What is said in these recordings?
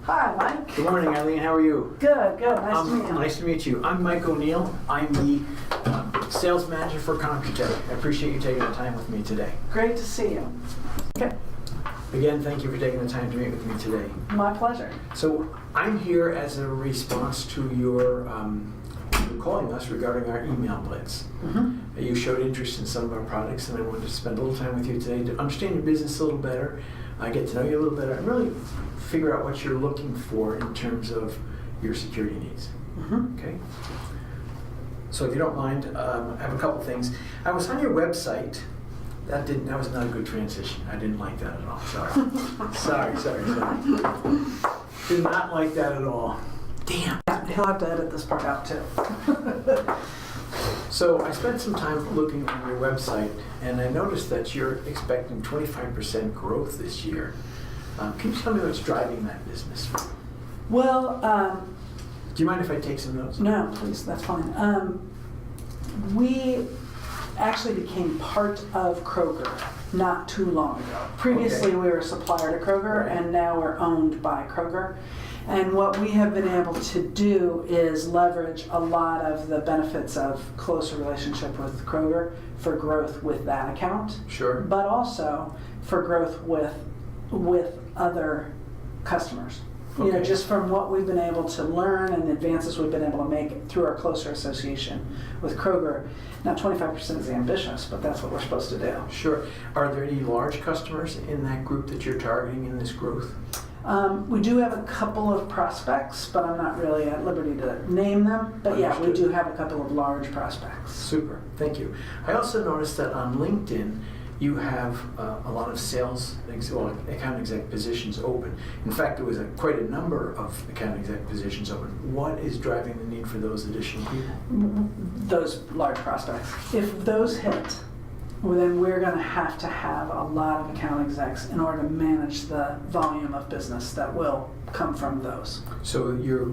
Hi, Mike. Good morning, Eileen. How are you? Good, good. Nice to meet you. Nice to meet you. I'm Mike O'Neill. I'm the sales manager for CompuTech. I appreciate you taking the time with me today. Great to see you. Okay. Again, thank you for taking the time to meet with me today. My pleasure. So I'm here as a response to your calling us regarding our email blitz. Mm-hmm. You showed interest in some of our products, and I wanted to spend a little time with you today to understand your business a little better, get to know you a little better, and really figure out what you're looking for in terms of your security needs. Mm-hmm. Okay? So if you don't mind, I have a couple things. I was on your website. That was not a good transition. I didn't like that at all. Sorry. sorry. Did not like that at all. Damn. He'll have to edit this part out too. So I spent some time looking on your website, and I noticed that you're expecting 25% growth this year. Can you tell me what's driving that business? Well, do you mind if I take some notes? no, please, that's fine. We actually became part of Kroger not too long ago. Previously, we were a supplier to Kroger, Right. and now we're owned by Kroger. And what we have been able to do is leverage a lot of the benefits of closer relationship with Kroger for growth with that account, Sure. but also for growth with other customers. You know, Okay. just from what we've been able to learn and the advances we've been able to make through our closer association with Kroger. Now, 25% is ambitious, but that's what we're supposed to do. Sure. Are there any large customers in that group that you're targeting in this growth? We do have a couple of prospects, but I'm not really at liberty to name them. But yeah, we Understood. do have a couple of large prospects. Super. Thank you. I also noticed that on LinkedIn, you have a lot of account exec positions open. In fact, there was quite a number of account exec positions open. What is driving the need for those additional people? Those large prospects. If those hit, well, then we're going to have a lot of account execs in order to manage the volume of business that will come from those. So you're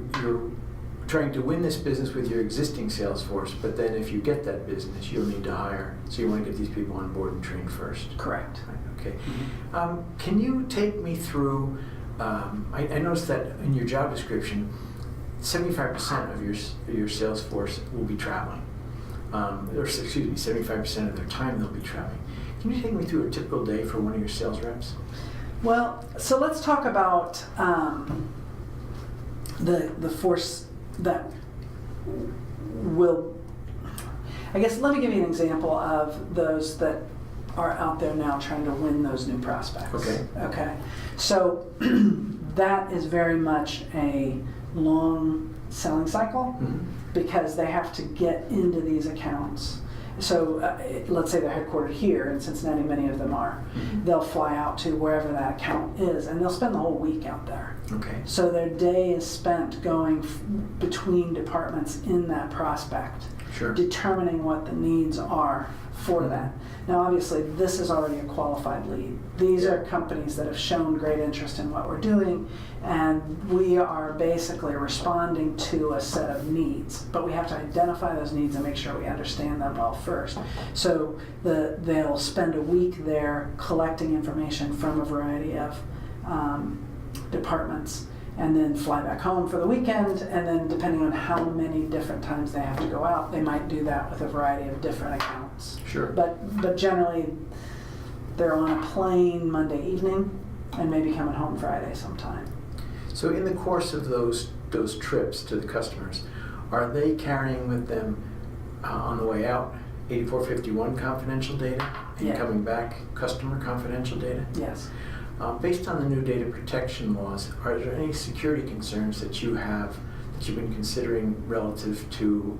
trying to win this business with your existing sales force, but then if you get that business, you'll need to hire. So you want to get these people on board and trained first. Correct. Right, okay. Mm-hmm. Can you take me through, I noticed that in your job description, 75% of your sales force will be traveling. 75% of their time they'll be traveling. Can you take me through a typical day for one of your sales reps? Well, so let's talk about the force that will, I guess, let me give you an example of those that are out there now trying to win those new prospects. Okay. So that is very much a long selling cycle. Mm-hmm. Because they have to get into these accounts. So let's say they're headquartered here in Cincinnati, many of them are. Mm-hmm. They'll fly out to wherever that account is, and they'll spend the whole week out there. Okay. So their day is spent going between departments in that prospect, Sure. determining what the needs are for Mm-hmm. that. Now, obviously, this is already a qualified lead. These Yeah. are companies that have shown great interest in what we're doing, and we are basically responding to a set of needs. But we have to identify those needs and make sure we understand them well first. So they'll spend a week there collecting information from a variety of departments, and then fly back home for the weekend, and then depending on how many different times they have to go out, they might do that with a variety of different accounts. Sure. But generally, they're on a plane Monday evening and maybe coming home Friday sometime. So in the course of those trips to the customers, are they carrying with them on the way out 8451 confidential data and Yeah. coming back customer confidential data? Yes. Based on the new data protection laws, are there any security concerns that you've been considering relative to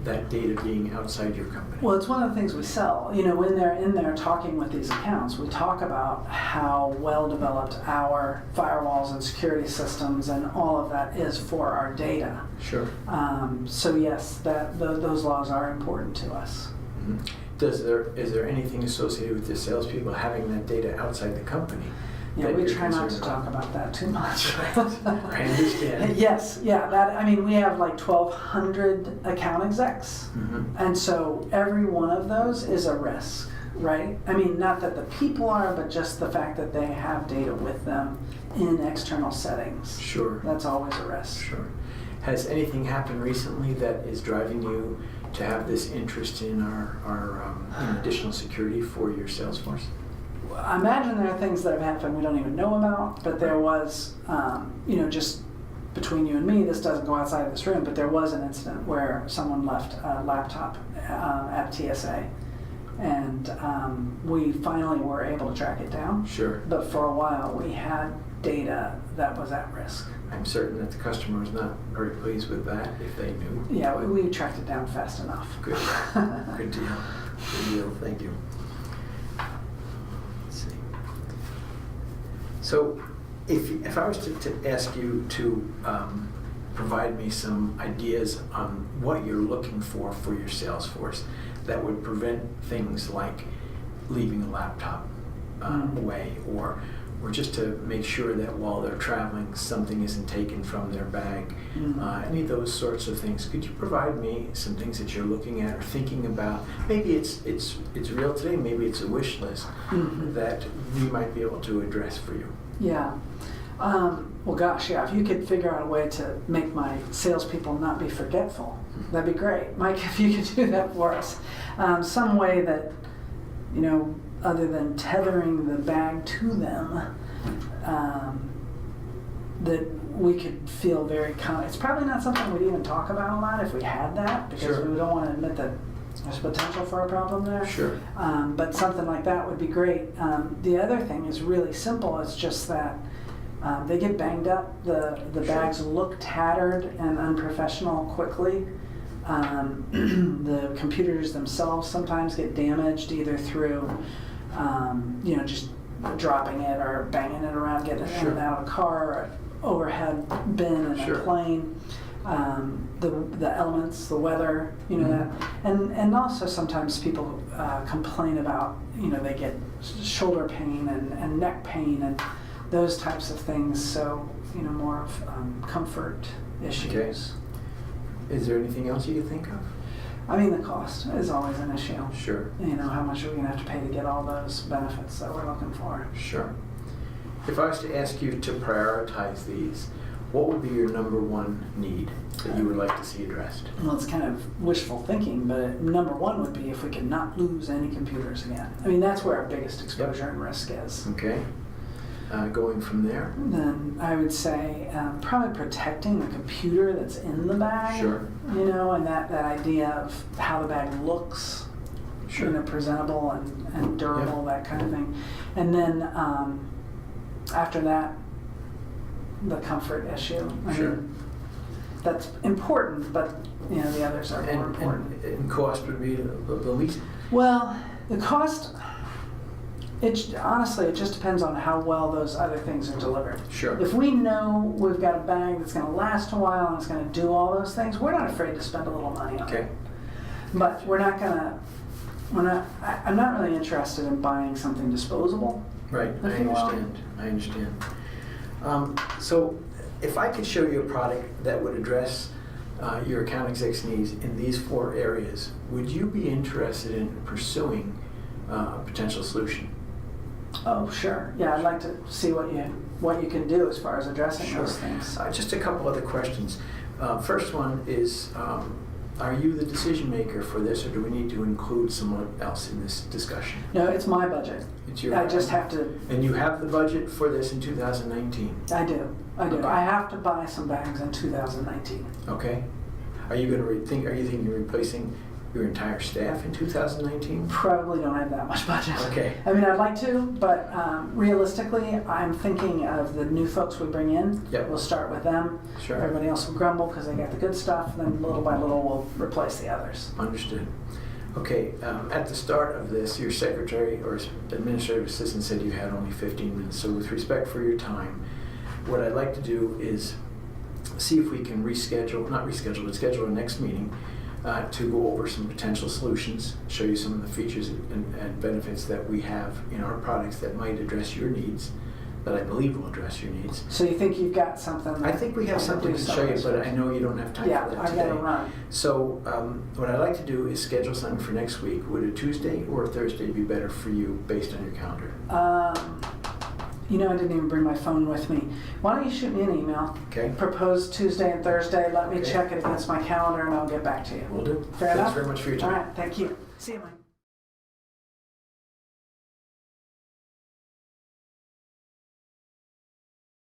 that data being outside your company? Well, it's one of the things we sell. You know, when they're in there talking with these accounts, we talk about how well developed our firewalls and security systems and all of that is for our data. Sure. So yes, those laws are important to us. Mm-hmm. Is there anything associated with the salespeople having that data outside the company? Yeah, we try not to talk about that too much. I understand. Yes, yeah. We have like 1,200 account execs, Mm-hmm. and so every one of those is a risk. right? I mean, not that the people are, but just the fact that they have data with them in external settings. Sure. That's always a risk. Sure. Has anything happened recently that is driving you to have this interest in our additional security for your sales force? I imagine there are things that have happened we don't even know about, but there was, just between you and me, this doesn't go outside of this room, but there was an incident where someone left a laptop at TSA, and we finally were able to track it down. Sure. But for a while, we had data that was at risk. I'm certain that the customer was not very pleased with that if they knew. Yeah, we tracked it down fast enough. Good. Good deal. Good deal. Thank you. Let's see. So, if I was to ask you to provide me some ideas on what you're looking for your sales force that would prevent things like leaving a laptop away, or just to make sure that while they're traveling, something isn't taken from their bag. Any of those sorts of things. Could you provide me some things that you're looking at or thinking about? Maybe it's real today, maybe it's a wish list that we might be able to address for you. Yeah. Well, gosh, yeah, if you could figure out a way to make my salespeople not be forgetful, that'd be great. Mike, if you could do that for us. Some way that, other than tethering the bag to them, that we could feel very it's probably not something we'd even talk about a lot if we had that, because Sure. we don't want to admit that there's potential for a problem there. Sure. But something like that would be great. The other thing is really simple. It's just that they get banged up. The Sure. bags look tattered and unprofessional quickly. The computers themselves sometimes get damaged either through, just dropping it or banging it around, getting it in Sure. and out of a car, or an overhead bin in Sure. a plane. The elements, the weather, that, and also sometimes people complain about, they get shoulder pain and neck pain and those types of things. So, more of comfort issues. Okay. Is there anything else you can think of? I mean, the cost is always an issue. Sure. How much are we going to have to pay to get all those benefits that we're looking for? Sure. If I was to ask you to prioritize these, what would be your number one need that you would like to see addressed? Well, it's kind of wishful thinking, but number one would be if we could not lose any computers again. I mean, that's where our biggest exposure and risk is. Okay. Going from there? Then I would say probably protecting the computer that's in the bag. Sure. And that idea of how the bag looks, Sure. presentable and durable, that kind of thing. And then after that, the comfort issue. I Sure. mean, that's important, but the others are more important. And cost would be the least. Well, the cost, honestly, it just depends on how well those other things are delivered. Sure. If we know we've got a bag that's going to last a while and it's going to do all those things, we're not afraid to spend a little money on Okay. it. But I'm not really interested in buying something disposable. Right. I If you will. understand. So if I could show you a product that would address your account exec's needs in these 4 areas, would you be interested in pursuing a potential solution? Oh, sure. Yeah, I'd like to see what you can do as far as addressing those things. Just a couple other questions. First one is, are you the decision maker for this, or do we need to include someone else in this discussion? No, it's my budget. It's your I just have to. And you have the budget for this in 2019? I do. Okay. I have to buy some bags in 2019. Okay. Are you going to are you thinking of replacing your entire staff in 2019? Probably don't have that much budget. Okay. I mean, I'd like to, but realistically, I'm thinking of the new folks we bring in. Yep. We'll start with them. Sure. Everybody else will grumble because they got the good stuff. Then little by little, we'll replace the others. Understood. Okay, at the start of this, your secretary or administrative assistant said you had only 15 minutes. So with respect for your time, what I'd like to do is see if we can schedule our next meeting to go over some potential solutions, show you some of the features and benefits that we have in our products that might address your needs. that I believe will address your needs. So you think you've got something? I think we have something to show you, but I know you don't have time Yeah, for that I today. gotta run. So what I'd like to do is schedule something for next week. Would a Tuesday or a Thursday be better for you based on your calendar? You know, I didn't even bring my phone with me. Why don't you shoot me an email? Okay. Propose Tuesday and Thursday. Let me Okay. check it against my calendar and I'll get back to you. Will do. Fair enough? Thanks very much for your time. All right, thank you. See you, Mike.